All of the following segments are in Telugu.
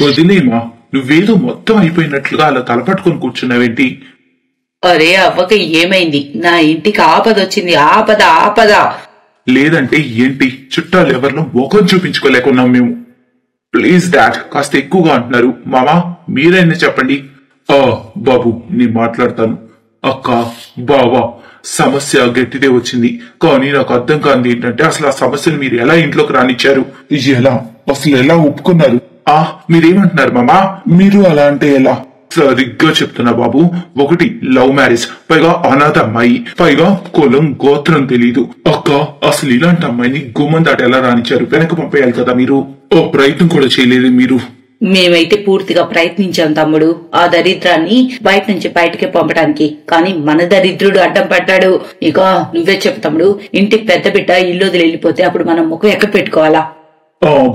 వదిలేమా, నువ్వేదో మొత్తం అయిపోయినట్లుగా అలా తలపట్టుకుని కూర్చున్నావేంటి? అరే అవ్వక ఏమైంది? నా ఇంటికి ఆపదొచ్చింది. ఆపద ఆపద. లేదంటే ఏంటి? చుట్టాలు ఎవరిలో ముఖం చూపించుకోలేకున్నాం మేము. ప్లీజ్ డాడ్, కాస్త ఎక్కువగా అంటున్నారు. మామా మీరైనా చెప్పండి. బాబు నేను మాట్లాడతాను. అక్క, బావా, సమస్య గట్టిదే వచ్చింది. కానీ నాకు అర్థం కాంది ఏంటంటే అసలు ఆ సమస్యను మీరు ఎలా ఇంట్లోకి రానిచ్చారు? ఎలా అసలు ఎలా ఒప్పుకున్నారు? మీరేమంటున్నారు మామా? మీరు అలా అంటే ఎలా? సరిగ్గా చెప్తున్నా బాబు. ఒకటి లవ్ మ్యారేజ్, పైగా అనాథ అమ్మాయి, పైగా కులం గోత్రం తెలీదు. అక్క అసలు ఇలాంటి అమ్మాయిని గుమ్మం దాటి ఎలా రానిచ్చారు? వెనక పంపేయాలి కదా మీరు. ఓ ప్రయత్నం కూడా చేయలేదు మీరు. మేమైతే పూర్తిగా ప్రయత్నించాం తమ్ముడు, ఆ దరిద్రాన్ని బయట నుంచి బయటకే పంపడానికి. కానీ మన దరిద్రుడు అడ్డం పడ్డాడు. ఇక నువ్వే చెప్పు తమ్ముడు, ఇంటికి పెద్ద బిడ్డ ఇల్లు వదిలి వెళ్ళిపోతే అప్పుడు మనం ముఖం ఎక్క పెట్టుకోవాలా?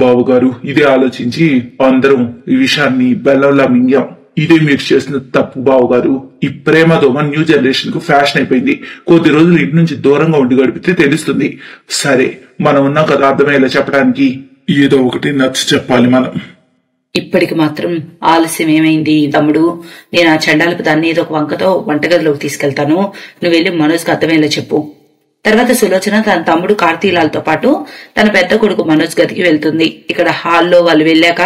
బాబు గారు ఇదే ఆలోచించి అందరం ఈ విషయాన్ని బెల్లంలా మింగాం. ఇదే మీరు చేసిన తప్పు బావు గారు. ఈ ప్రేమ దోమ న్యూ జనరేషన్ కు ఫ్యాషన్ అయిపోయింది. కొద్ది రోజులు ఇంటి నుంచి దూరంగా ఉండి గడిపితే తెలుస్తుంది. సరే మనం ఉన్నాం కదా అర్థమయ్యేలా చెప్పడానికి. ఏదో ఒకటి నచ్చ చెప్పాలి మనం. ఇప్పటికి మాత్రం ఆలస్యం ఏమైంది తమ్ముడు? నేను ఆ చండాలపు దాన్ని ఏదో ఒక వంకతో వంటగదిలోకి తీసుకెళ్తాను. నువ్వు వెళ్ళి మనోజ్కి అర్థమయ్యేలా చెప్పు. తర్వాత సులోచన తన తమ్ముడు కార్తీలాల్తో పాటు తన పెద్ద కొడుకు మనోజ్ గదికి వెళ్తుంది. ఇక్కడ హాల్లో వాళ్ళు వెళ్ళాక,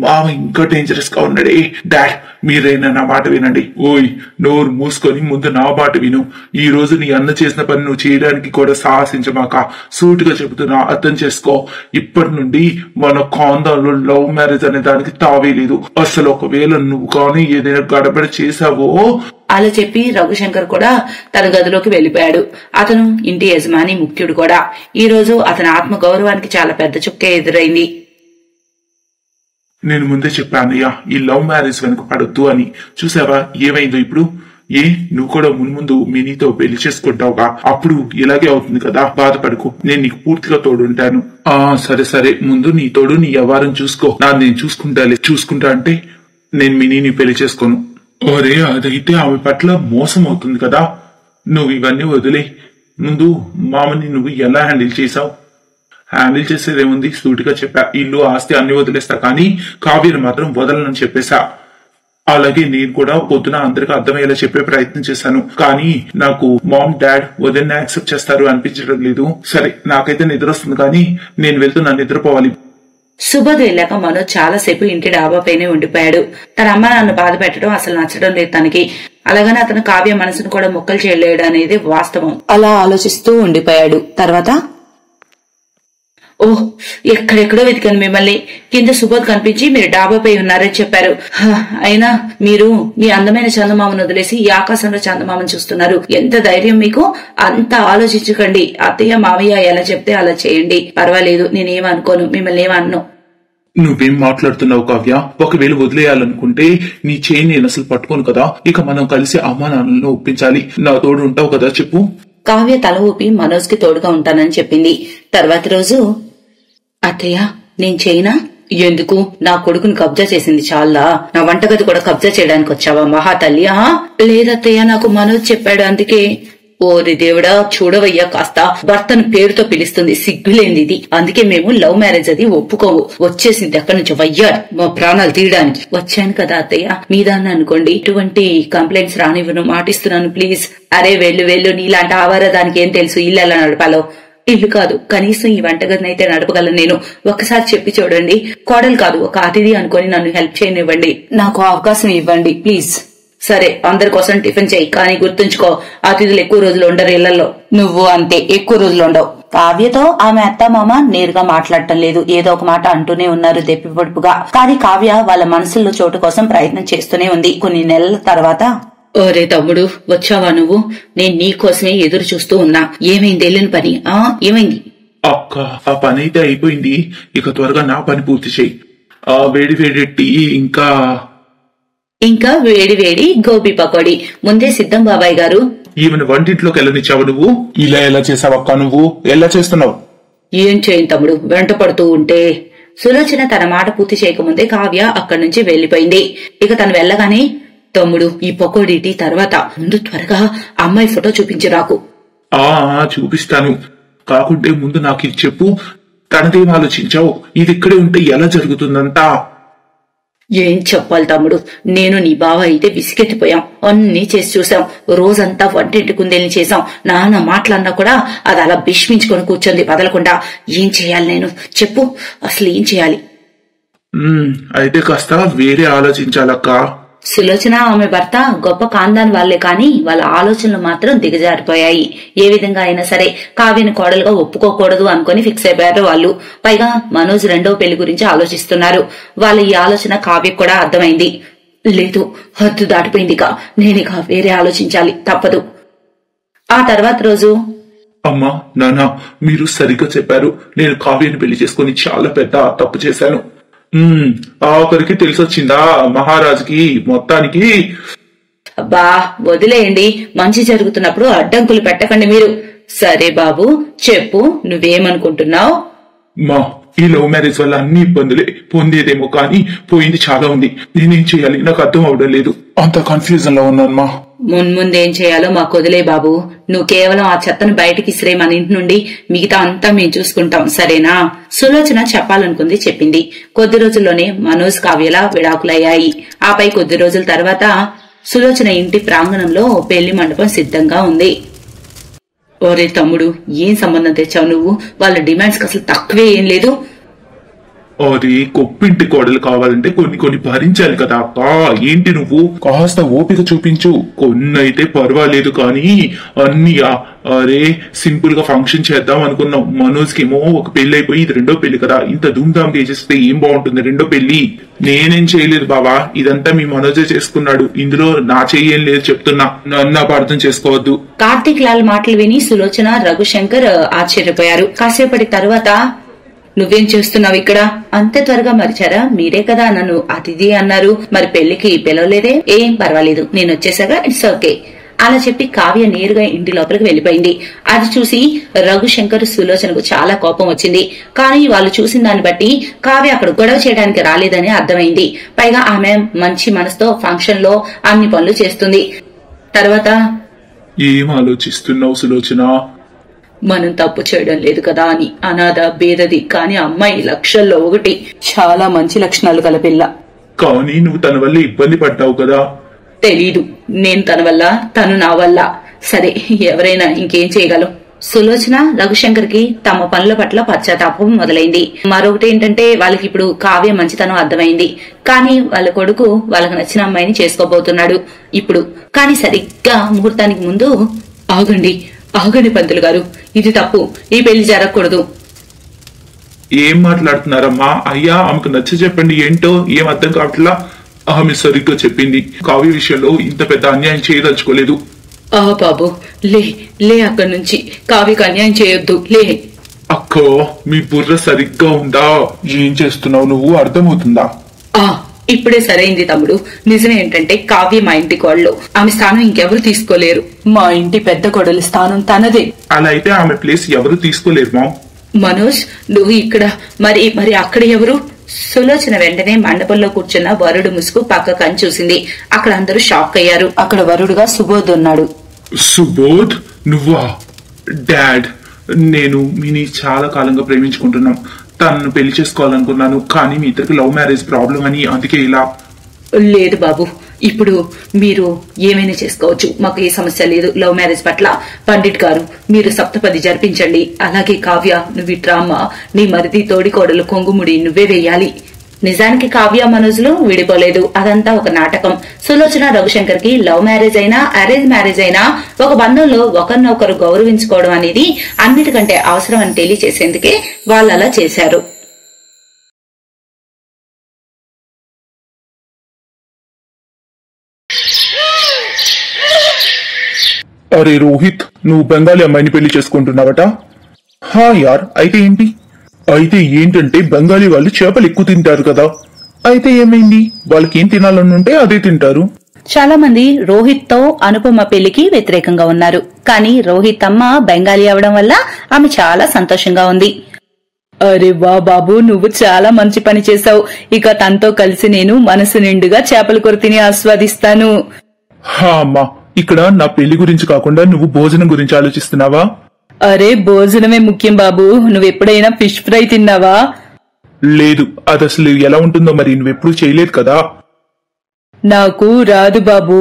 మామ ఇంకా డేంజరస్ గా ఉన్నాడే. డాడ్ మీరైనా నా మాట వినండి. ఓయ్ నోరు మూసుకొని ముందు నా మాట విను. ఈ రోజు నీ అన్న చేసిన పని నువ్వు చేయడానికి కూడా సాహసించమాక. సూటిగా చెబుతున్నా, అర్థం చేసుకో. ఇప్పటి నుండి మన కాందంలో లవ్ మ్యారేజ్ అనే దానికి తావే లేదు. అసలు ఒకవేళ నువ్వు కానీ ఏదైనా గడబడి చేసావో. అలా చెప్పి రఘుశంకర్ కూడా తన గదిలోకి వెళ్లిపోయాడు. అతను ఇంటి యజమాని ముఖ్యుడు కూడా. ఈ రోజు అతని ఆత్మ గౌరవానికి చాలా పెద్ద చుక్కే ఎదురైంది. నేను ముందే చెప్పానయ్యా ఈ లవ్ మ్యారేజ్ వెనుక పడొద్దు అని. చూసావా ఏమైందో ఇప్పుడు? నువ్వు కూడా మున్ముందు మినీతో పెళ్లి చేసుకుంటావుగా, అప్పుడు ఇలాగే అవుతుంది కదా. బాధపడకు, నేను నీకు పూర్తిగా తోడుంటాను. సరే సరే, ముందు నీ తోడు నీ వ్యవహారం చూసుకో. నేను చూసుకుంటా అంటే నేను మినీని పెళ్లి చేసుకోను. ఒరే అదైతే ఆమె పట్ల మోసం అవుతుంది కదా. నువ్వు ఇవన్నీ వదిలే. ముందు మామని నువ్వు ఎలా హ్యాండిల్ చేసావు? హ్యాండిల్ చేసేదేముంది, సూటిగా చెప్పా. ఇల్లు ఆస్తి అన్ని వదిలేస్తా, కానీ కావ్యను మాత్రం వదలనని చెప్పేశా. అలాగే నేను కూడా పొద్దున అందరికి అర్థమయ్యేలా చెప్పే ప్రయత్నం చేశాను. కానీ నాకు మామ్ డాడ్ వదిలిని యాక్సెప్ట్ చేస్తారు అనిపించడం లేదు. సరే నాకైతే నిద్ర వస్తుంది, కానీ నేను వెళ్తున్నా, నిద్రపోవాలి. సుబోధ్ వెళ్ళాక మనోజ్ చాలాసేపు ఇంటి డాబా పైనే ఉండిపోయాడు. తన అమ్మ నాన్న బాధ పెట్టడం అసలు నచ్చడం లేదు తనకి. అలాగని అతను కావ్య మనసును కూడా మొక్కలు చేయలేడు అనేది వాస్తవం. అలా ఆలోచిస్తూ ఉండిపోయాడు. తర్వాత ఓహ్, ఎక్కడెక్కడో వెతికాను మిమ్మల్ని. కింద సుబోధ్ కనిపించి మీరు డాబాపై ఉన్నారని చెప్పారు. అయినా మీరు మీ అందమైన చందమామను వదిలేసి ఈ ఆకాశంలో చందమామను చూస్తున్నారు. ఎంత ధైర్యం మీకు? అంత ఆలోచించకండి. అత్తయ్య మావయ్య ఎలా చెప్తే అలా చేయండి, పర్వాలేదు, నేనేమనుకోను, మిమ్మల్ని ఏమన్ను. నువ్వేం మాట్లాడుతున్నావు కావ్య? ఒకవేళ వదిలేయాలనుకుంటే నీ చేయి నేను అసలు పట్టుకోను కదా. ఇక మనం కలిసి అమ్మా నాన్నలను ఒప్పించాలి. నా తోడు ఉంటావు కదా చెప్పు. కావ్య తల ఊపి మనోజ్ కి తోడుగా ఉంటానని చెప్పింది. తర్వాతి రోజు, అత్తయ్య నేను చేయనా? ఎందుకు? నా కొడుకుని కబ్జా చేసింది చాలా, నా వంటగది కూడా కబ్జా చేయడానికి వచ్చావా మహాతల్లి? లేదత్తయ్య, నాకు మనోజ్ చెప్పాడు అందుకే. ఓరి దేవుడా, చూడవయ్యా, కాస్త భర్తను పేరుతో పిలుస్తుంది, సిగ్గులేంది ఇది. అందుకే మేము లవ్ మ్యారేజ్ అది ఒప్పుకోము. వచ్చేసింది ఎక్కడి నుంచి వయ్యాడు మా ప్రాణాలు తీయడానికి. వచ్చాను కదా అత్తయ్య, మీదాన్ని అనుకోండి, ఇటువంటి కంప్లైంట్స్ రానివ్వను, మాటిస్తున్నాను ప్లీజ్. అరే వెళ్ళు వెళ్ళు, నీలాంటి ఆవారా దానికి ఏం తెలుసు ఇల్లు ఎలా నడపాలో? ఇల్లు కాదు, కనీసం ఈ వంటగదినైతే నడపగలను నేను. ఒక్కసారి చెప్పి చూడండి. కోడలు కాదు, ఒక అతిథి అనుకుని నన్ను హెల్ప్ చేయనివ్వండి, నాకు అవకాశం ఇవ్వండి ప్లీజ్. సరే, అందరి కోసం టిఫిన్ చేయి, కానీ గుర్తుంచుకో, అతిథులు ఎక్కువ రోజులు ఉండరు ఇళ్లలో. నువ్వు అంతే, ఎక్కువ రోజులు ఉండవు. కావ్యతో ఆమె అత్తమామ నేరుగా మాట్లాడటం లేదు, ఏదో ఒక మాట అంటూనే ఉన్నారు దెప్పి పొడుపుగా. కానీ కావ్య వాళ్ళ మనసుల్లో చోటు కోసం ప్రయత్నం చేస్తూనే ఉంది. కొన్ని నెలల తర్వాత, ఓరే తమ్ముడు, వచ్చావా నువ్వు? నేను నీకోసమే ఎదురు చూస్తూ ఉన్నా. ఏమైంది వెళ్ళిన పని? ఏమైంది? అక్క, ఆ పని అయితే అయిపోయింది. ఇక త్వరగా నా పని పూర్తి చేయి. వేడి వేడి టీ, ఇంకా వేడి వేడి గోబీ పకోడీ ముందే సిద్ధం బాబాయ్ గారు. ఈమెను వంటింట్లోకి వెళ్ళనిచ్చావు నువ్వు? ఇలా ఎలా చేసావక్క? నువ్వు ఎలా చేస్తున్నావు? ఏం చేయను తమ్ముడు, వెంట పడుతూ ఉంటే. సులోచన తన మాట పూర్తి చేయకముందే కావ్య అక్కడి నుంచి వెళ్లిపోయింది. ఇక తను వెళ్ళగానే, తమ్ముడు ఈ పకోడీ టీ తర్వాత ముందు త్వరగా అమ్మాయి ఫోటో చూపించి రాకు. చూపిస్తాను, కాకుంటే ముందు నాకు ఇది చెప్పు. తనదేం ఆలోచించావు? ఇది ఇక్కడే ఉంటే ఎలా జరుగుతుందంతా? ఏం చెప్పాలి తమ్ముడు, నేను నీ బావ అయితే విసిగెత్తిపోయాం. అన్నీ చేసి చూసాం. రోజంతా వంటింటి కుందేల్ని చేసాం. నాన్న మాట్లాడినా కూడా అది అలా భీష్మించుకొని కూర్చొంది వదలకుండా. ఏం చేయాలి నేను? చెప్పు, అసలు ఏం చేయాలి? అయితే కాస్త వేరే ఆలోచించాలక్క. సులోచన ఆమె భర్త గొప్ప ఖాందాన్ వాళ్లే కాని వాళ్ళ ఆలోచనలు మాత్రం దిగజారిపోయాయి. ఏ విధంగా అయినా సరే కావ్యని కోడలుగా ఒప్పుకోకూడదు అనుకుని ఫిక్స్ అయిపోయారు వాళ్ళు. పైగా మనోజ్ రెండో పెళ్లి గురించి ఆలోచిస్తున్నారు. వాళ్ళ ఈ ఆలోచన కావ్యకు కూడా అర్థమైంది. లేదు, హద్దు దాటిపోయిందిగా, నేనిక వేరే ఆలోచించాలి, తప్పదు. ఆ తర్వాత రోజు, అమ్మా నాన్న, మీరు సరిగ్గా చెప్పారు. నేను కావ్యని పెళ్లి చేసుకుని చాలా పెద్ద తప్పు చేశాను. ఆఖరికి తెలిసొచ్చిందా మహారాజుకి మొత్తానికి. అబ్బా వదిలేయండి, మంచి జరుగుతున్నప్పుడు అడ్డంకులు పెట్టకండి మీరు. సరే బాబు, చెప్పు, నువ్వేమనుకుంటున్నావు? మా ఈ లవ్ మ్యారేజ్ వల్ల అన్ని ఇబ్బందులే. పొందేదేమో కానీ పోయింది చాలా ఉంది. నేనేం చేయాలి నాకు అర్థం అవడం లేదు. అంత కన్ఫ్యూజన్ లో ఉన్నాను మా. మున్ముందేం చేయాలో మాకు వదిలే బాబు. నువ్వు కేవలం ఆ చెత్తను బయటికి ఇసిరే మన ఇంటి నుండి, మిగతా అంతా మేము చూసుకుంటాం, సరేనా? సులోచన చెప్పాలనుకుంది చెప్పింది. కొద్ది రోజుల్లోనే మనోజ్ కావ్యల విడాకులయ్యాయి. ఆపై కొద్ది రోజుల తర్వాత సులోచన ఇంటి ప్రాంగణంలో పెళ్లి మండపం సిద్ధంగా ఉంది. ఓరే తమ్ముడు, ఏం సంబంధం తెచ్చావు నువ్వు? వాళ్ళ డిమాండ్స్ అసలు తక్కువే ఏం లేదు. అరే కొప్పింటి కోడలు కావాలంటే కొన్ని భరించాలి కదా అక్క. ఏంటి నువ్వు? కాస్త ఓపిక చూపించు. కొన్ని అయితే పర్వాలేదు కానీ అన్ని అరే సింపుల్ గా ఫంక్షన్ చేద్దాం అనుకున్నాం. మనోజ్ కేమో ఒక పెళ్లి అయిపోయి ఇది రెండో పెళ్లి కదా. ఇంత ధూమ్ధామ్ చేసేస్తే ఏం బాగుంటుంది రెండో పెళ్లి. నేనేం చేయలేదు బావా, ఇదంతా మీ మనోజే చేసుకున్నాడు. ఇందులో నా చెయ్యేం లేదు చెప్తున్నా, నన్ను అపార్థం చేసుకోవద్దు. కార్తీక్ లాల్ మాటలు విని సులోచన, రఘుశంకర్ ఆశ్చర్యపోయారు. కాసేపటి తర్వాత, నువ్వేం చేస్తున్నావు ఇక్కడ? అంత త్వరగా మరిచారా? మీరే కదా నన్ను అతిథి అన్నారు, మరి పెళ్లికి పిలవలేదే? ఏం పర్వాలేదు, నేను వచ్చేసాగా, ఇట్స్ ఓకే అలా చెప్పి కావ్య నేరుగా ఇంటి లోపలికి వెళ్లిపోయింది. అది చూసి రఘుశంకర్, సులోచనకు చాలా కోపం వచ్చింది. కానీ వాళ్ళు చూసిన దాన్ని బట్టి కావ్య అక్కడ గొడవ చేయడానికి రాలేదని అర్థమైంది. పైగా ఆమె మంచి మనసుతో ఫంక్షన్ లో అన్ని పనులు చేస్తుంది. తర్వాత, ఏం ఆలోచిస్తున్నావు సులోచన? మనం తప్పు చేయడం లేదు కదా అని. అనాథ, బేదది, కానీ అమ్మాయి లక్షల్లో ఒకటి. చాలా మంచి లక్షణాలు గల పిల్ల. కానీ నువ్వు తన వల్ల ఇబ్బంది పడ్డావు కదా. తెలీదు, నేను తన వల్ల, తను నా వల్ల. సరే, ఎవరైనా ఇంకేం చేయగలం? సులోచన, రఘుశంకర్ కి తమ పనుల పట్ల పశ్చాత్తాపం మొదలైంది. మరొకటి ఏంటంటే వాళ్ళకి ఇప్పుడు కావ్య మంచితనం అర్థమైంది. కానీ వాళ్ళ కొడుకు వాళ్ళకి నచ్చిన అమ్మాయిని చేసుకోబోతున్నాడు ఇప్పుడు. కానీ సరిగ్గా ముహూర్తానికి ముందు, ఆగండి పంతులు గారు, ఇది తప్పు, ఈ పెళ్లి జరగకూడదు. ఏం మాట్లాడుతున్నారమ్మా? అయ్యా ఆమెకు నచ్చ చెప్పండి. ఏంటో ఏం అర్థం కావట్లా. ఆమె సరిగ్గా చెప్పింది. కావ్య విషయంలో ఇంత పెద్ద అన్యాయం చేయదలుచుకోలేదు. బాబు, లే అక్కడి నుంచి. కావ్యకు అన్యాయం చేయొద్దు, లే. అక్కో, మీ బుర్ర సరిగ్గా ఉందా? ఏం చేస్తున్నావు నువ్వు? అర్థమవుతుందా? ఇప్పుడే సరైంది తమ్ముడు. నిజం ఏంటంటే కావ్య మా ఇంటి కోడలు. ఆమె స్థానం ఇంకెవరు తీసుకోలేరు. మా ఇంటి పెద్ద కోడలి స్థానం తనదే. అలా అయితే ఆమె ప్లేస్ ఎవరు తీసుకోలేరు మా. మనోజ్, నువ్వు ఇక్కడ, మరి అక్కడ ఎవరు? సులోచన వెంటనే మండపంలో కూర్చున్న వరుడు ముసుగు పక్కకని చూసింది. అక్కడ అందరూ షాక్ అయ్యారు. అక్కడ వరుడుగా సుబోధ్ ఉన్నాడు. సుబోధ్, నువ్వా? డాడ్, నేను మినీ చాలా కాలంగా ప్రేమించుకుంటున్నాం. తనను పెళ్లి చేసుకోవాలనుకున్నాను, కానీ మీ ఇద్దరికి లవ్ మ్యారేజ్ ప్రాబ్లం అని, అందుకే ఇలా. లేదు బాబు, ఇప్పుడు మీరు ఏమైనా చేసుకోవచ్చు, మాకు ఏ సమస్య లేదు లవ్ మ్యారేజ్ పట్ల. పండిట్ గారు, మీరు సప్తపది జరిపించండి. అలాగే కావ్య, నువ్వు డ్రామా, నీ మరిది తోడికోడలు కొంగుముడి నువ్వే వేయాలి. నిజానికి కావ్య మనోజ్లు విడిపోలేదు, అదంతా ఒక నాటకం. సులోచన, రఘుశంకర్ కి లవ్ మ్యారేజ్ అయినా అరేంజ్ మ్యారేజ్ అయినా ఒక బంధంలో ఒకరినొకరు గౌరవించుకోవడం అనేది అన్నిటికంటే అవసరం అని తెలియచేసేందుకే వాళ్ళు అలా చేశారు. అరే రోహిత్, నువ్వు బెంగాలీ అమ్మాయిని పెళ్లి చేసుకుంటున్నావట? హా యార్, అయితే ఏంటి? అయితే ఏంటంటే బెంగాలీ వాళ్ళు చేపలు ఎక్కువ తింటారు కదా. అయితే ఏమైంది? వాళ్ళకి ఏం తినాలనుంటే అదే తింటారు. చాలా మంది రోహిత్ తో అనుపమ పెళ్లికి వ్యతిరేకంగా ఉన్నారు. కానీ రోహిత్ అమ్మ బెంగాలీ అవడం వల్ల ఆమె చాలా సంతోషంగా ఉంది. అరే వా బాబు, నువ్వు చాలా మంచి పని చేశావు. ఇక తనతో కలిసి నేను మనసు నిండుగా చేపల కూర తిని ఆస్వాదిస్తాను. హా అమ్మా, ఇక్కడ నా పెళ్లి గురించి కాకుండా నువ్వు భోజనం గురించి ఆలోచిస్తున్నావా? అరే భోజనమే ముఖ్యం బాబు, నువ్వెప్పుడైనా ఫిష్ ఫ్రై తిన్నావా? లేదు, అది అసలు ఎలా ఉంటుందో మరి నువ్వెప్పుడు చేయలేదు కదా. నాకు రాదు బాబు,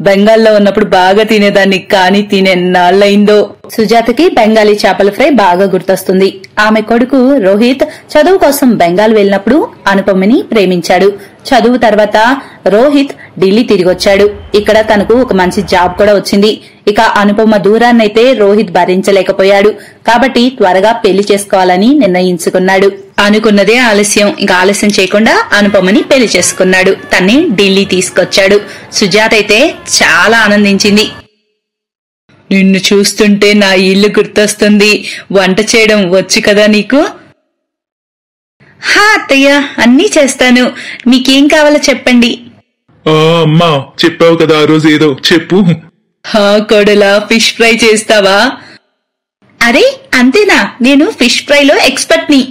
బెంగాల్లో ఉన్నప్పుడు బాగా తినేదాన్ని, కానీ తినేన్నాళ్ళయిందో. సుజాతకి బెంగాలీ చేపల ఫ్రై బాగా గుర్తొస్తుంది. ఆమె కొడుకు రోహిత్ చదువు కోసం బెంగాల్ వెళ్ళినప్పుడు అనుపమని ప్రేమించాడు. చదువు తర్వాత రోహిత్ ఢిల్లీ తిరిగొచ్చాడు. ఇక్కడ తనకు ఒక మంచి జాబ్ కూడా వచ్చింది. ఇక అనుపమ దూరాన్నైతే రోహిత్ భరించలేకపోయాడు. కాబట్టి త్వరగా పెళ్లి చేసుకోవాలని నిర్ణయించుకున్నాడు. అనుకున్నదే ఆలస్యం. ఇక ఆలస్యం చేయకుండా అనుపమని పెళ్లి చేసుకున్నాడు. తన్ని ఢిల్లీ తీసుకొచ్చాడు. సుజాత అయితే చాలా ఆనందించింది. నిన్ను చూస్తుంటే నా ఇల్లు గుర్తొస్తుంది. వంట చేయడం వచ్చు కదా నీకు? హా అత్తయ్య, అన్నీ చేస్తాను. మీకేం కావాలో చెప్పండి. అమ్మా చెప్పావు కదా ఆ రోజు, ఏదో చెప్పు. హా కొడలా, ఫిష్ ఫ్రై చేస్తావా? అరే అంతేనా, నేను ఫిష్ ఫ్రైలో ఎక్స్పర్ట్ని.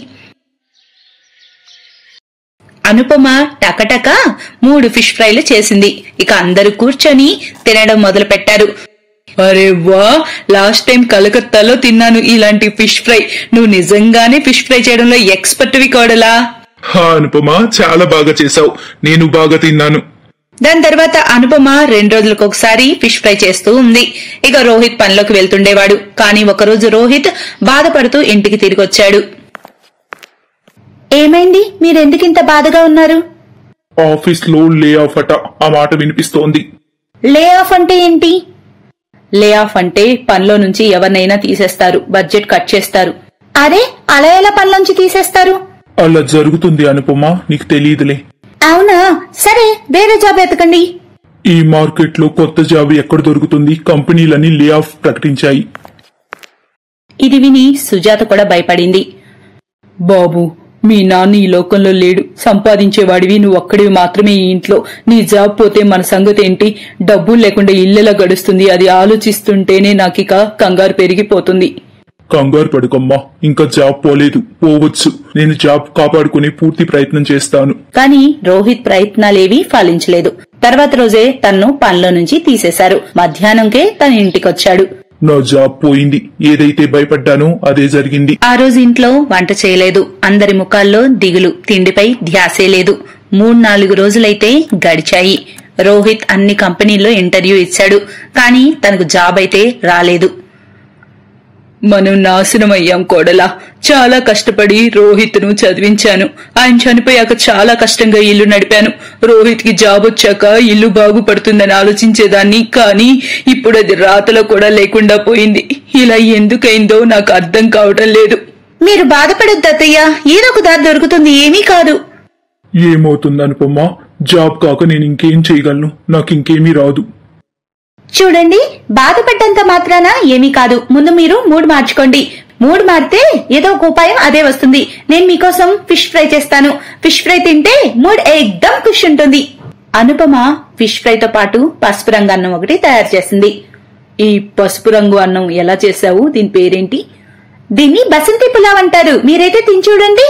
అనుపమ టకటక 3 ఫిష్ ఫ్రైలు చేసింది. ఇక అందరూ కూర్చొని తినడం మొదలు పెట్టారు. అరే వా, లాస్ట్ టైం కలకత్తాలో తిన్నాను ఇలాంటి ఫిష్ ఫ్రై. నువ్వు నిజంగానే ఫిష్ ఫ్రై చేయడంలో ఎక్స్పర్ట్వి కోడలా. అనుపమ చాలా బాగా చేశావు, నేను బాగా తిన్నాను. దాని తర్వాత అనుపమ 2 రోజులకు ఒకసారి ఫిష్ ఫ్రై చేస్తూ ఉంది. ఇక రోహిత్ పనిలోకి వెళ్తుండేవాడు. కానీ ఒకరోజు రోహిత్ బాధపడుతూ ఇంటికి తిరిగొచ్చాడు. ఏమైంది, మీరెందుకింత బాధగా ఉన్నారు? ఆఫీస్ లో లే ఆఫ్ అట, ఆ మాట వినిపిస్తోంది. లే ఆఫ్ అంటే ఏంటి? లే ఆఫ్ అంటే పనిలో నుంచి ఎవరినైనా తీసేస్తారు, బడ్జెట్ కట్ చేస్తారు. అరే అలా ఎలా పనిలోంచి తీసేస్తారు? అలా జరుగుతుంది అనుపమ, నీకు తెలియదులే. అవునా, సరే వేరే జాబ్ ఎతకండి. ఈ మార్కెట్ లో కొత్త జాబ్ ఎక్కడ దొరుకుతుంది? కంపెనీలన్నీ లే ఆఫ్ ప్రకటించాయి. ఇది విని సుజాత కూడా భయపడింది. బాబు, మీ నాన్న ఈ లోకంలో లేడు. సంపాదించేవాడివి నువ్వు ఒక్కడివి మాత్రమే ఈ ఇంట్లో. నీ జాబ్ పోతే మన సంగతి ఏంటి? డబ్బులు లేకుండా ఇల్లెలా గడుస్తుంది? అది ఆలోచిస్తుంటేనే నాకిక కంగారు పెరిగిపోతుంది. కంగారు పడుకమ్మా, ఇంకా జాబ్ పోలేదు, పోవచ్చు. నేను జాబ్ కాపాడుకునే పూర్తి ప్రయత్నం చేస్తాను. కానీ రోహిత్ ప్రయత్నాలేవీ ఫలించలేదు. తర్వాత రోజే తన్ను పనిలో నుంచి తీసేశారు. మధ్యాహ్నంకే తన ఇంటికొచ్చాడు. నా జాబ్ పోయింది. ఏదైతే భయపడ్డానో అదే జరిగింది. ఆ రోజు ఇంట్లో వంట చేయలేదు. అందరి ముఖాల్లో దిగులు, తిండిపై ధ్యాసే లేదు. 3-4 రోజులైతే గడిచాయి. రోహిత్ అన్ని కంపెనీల్లో ఇంటర్వ్యూ ఇచ్చాడు. కానీ తనకు జాబ్ అయితే రాలేదు. మనం నాశనమయ్యాం కోడలా. చాలా కష్టపడి రోహిత్ ను చదివించాను. ఆయన చనిపోయాక చాలా కష్టంగా ఇల్లు నడిపాను. రోహిత్ కి జాబ్ వచ్చాక ఇల్లు బాగుపడుతుందని ఆలోచించేదాన్ని. కానీ ఇప్పుడు అది రాతలో కూడా లేకుండా పోయింది. ఇలా ఎందుకైందో నాకు అర్థం కావటం లేదు. మీరు బాధపడొద్దు అత్తయ్య, ఏదో ఒక దారి దొరుకుతుంది, ఏమీ కాదు. ఏమవుతుంది అనుపమ, జాబ్ కాక నేను ఇంకేం చేయగలను? నాకు ఇంకేమీ రాదు. చూడండి, బాధపడ్డంత మాత్రాన ఏమీ కాదు. ముందు మీరు మూడ్ మార్చుకోండి. మూడ్ మారితే ఏదో ఒక ఉపాయం అదే వస్తుంది. నేను మీకోసం ఫిష్ ఫ్రై చేస్తాను. ఫిష్ ఫ్రై తింటే మూడ్ ఏకదం ఖుష్ ఉంటుంది. అనుపమ ఫిష్ ఫ్రైతో పాటు పసుపు రంగు అన్నం ఒకటి తయారు చేసింది. ఈ పసుపు రంగు అన్నం ఎలా చేశావు? దీని పేరేంటి? దీన్ని బసంతి పులావ్ అంటారు. మీరైతే తిని చూడండి.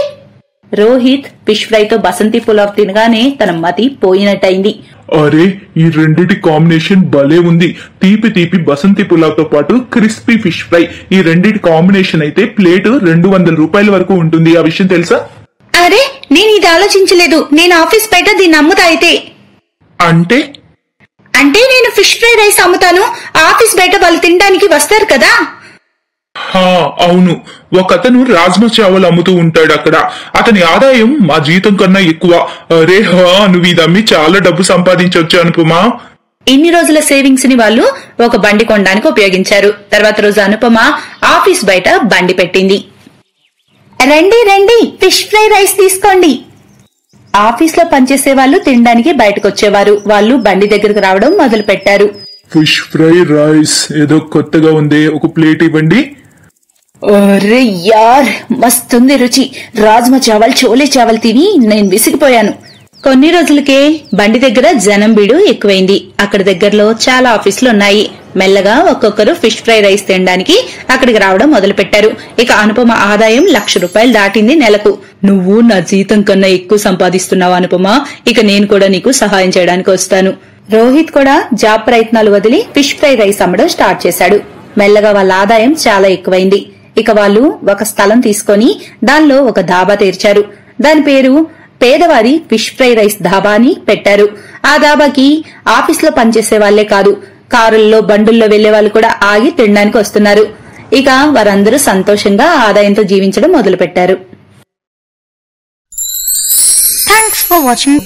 రోహిత్ ఫిష్ ఫ్రైతో బసంతి పులావ్ తినగానే తన మతి పోయినట్టయింది. అరే, ఈ రెండిటి కాంబినేషన్ భలే ఉంది. తీపి తీపి బసంతి పులావ్ తో పాటు క్రిస్పీ ఫిష్ ఫ్రై, ఈ రెండిటి కాంబినేషన్ అయితే ప్లేట్ 200 రూపాయల వరకు ఉంటుంది. ఆ విషయం తెలుసా? అరే, నేను ఇది ఆలోచించలేదు. నేను ఆఫీస్ బయట దీన్ని అమ్ముతా. అయితే అంటే నేను ఫిష్ ఫ్రై రైస్ అమ్ముతాను. ఆఫీస్ బయట వాళ్ళు తినడానికి వస్తారు కదా. అవును, ఒకతను రాజ్మా చావల్ అమ్ముతూ ఉంటాడు అక్కడ. అతని ఆదాయం మా జీతం కన్నా ఎక్కువ. అరే నువ్వు ఇది అమ్మి చాలా డబ్బు సంపాదించవచ్చు అనుపమా. ఇన్ని రోజుల సేవింగ్స్ ని వాళ్ళు ఒక బండి కొనడానికి ఉపయోగించారు. తర్వాత రోజు అనుపమ ఆఫీస్ బయట బండి పెట్టింది. రండి రండి, ఫిష్ ఫ్రై రైస్ తీసుకోండి. ఆఫీస్ లో పనిచేసే వాళ్ళు తినడానికి బయటకు వచ్చేవారు. వాళ్ళు బండి దగ్గరకు రావడం మొదలు పెట్టారు. ఫిష్ ఫ్రై రైస్ ఏదో కొత్తగా ఉంది, ఒక ప్లేట్ ఇవ్వండి. అరే యార్, మస్తుంది రుచి. రాజ్మా చావల్, చోలే చావల్ తిని నేను విసిగిపోయాను. కొన్ని రోజులకే బండి దగ్గర జనం బీడు ఎక్కువైంది. అక్కడ దగ్గరలో చాలా ఆఫీసులు ఉన్నాయి. మెల్లగా ఒక్కొక్కరు ఫిష్ ఫ్రై రైస్ తినడానికి అక్కడికి రావడం మొదలు పెట్టారు. ఇక అనుపమ ఆదాయం 1,00,000 రూపాయలు దాటింది నెలకు. నువ్వు నా జీతం కన్నా ఎక్కువ సంపాదిస్తున్నావు అనుపమ. ఇక నేను కూడా నీకు సహాయం చేయడానికి వస్తాను. రోహిత్ కూడా జాబ్ ప్రయత్నాలు వదిలి ఫిష్ ఫ్రై రైస్ అమ్మడం స్టార్ట్ చేశాడు. మెల్లగా వాళ్ళ ఆదాయం చాలా ఎక్కువైంది. ఇక వాళ్ళు ఒక స్థలం తీసుకొని దానిలో ఒక ధాబా తెరిచారు. దాని పేరు పేదవారి ఫిష్ ఫ్రై రైస్ ధాబా అని పెట్టారు. ఆ ధాబాకి ఆఫీస్ లో పనిచేసే వాళ్లే కాదు, కారుల్లో బండుల్లో వెళ్లే వాళ్ళు కూడా ఆగి తినడానికి వస్తున్నారు. ఇక వారందరూ సంతోషంగా ఆదాయంతో జీవించడం మొదలుపెట్టారు. Thanks for watching.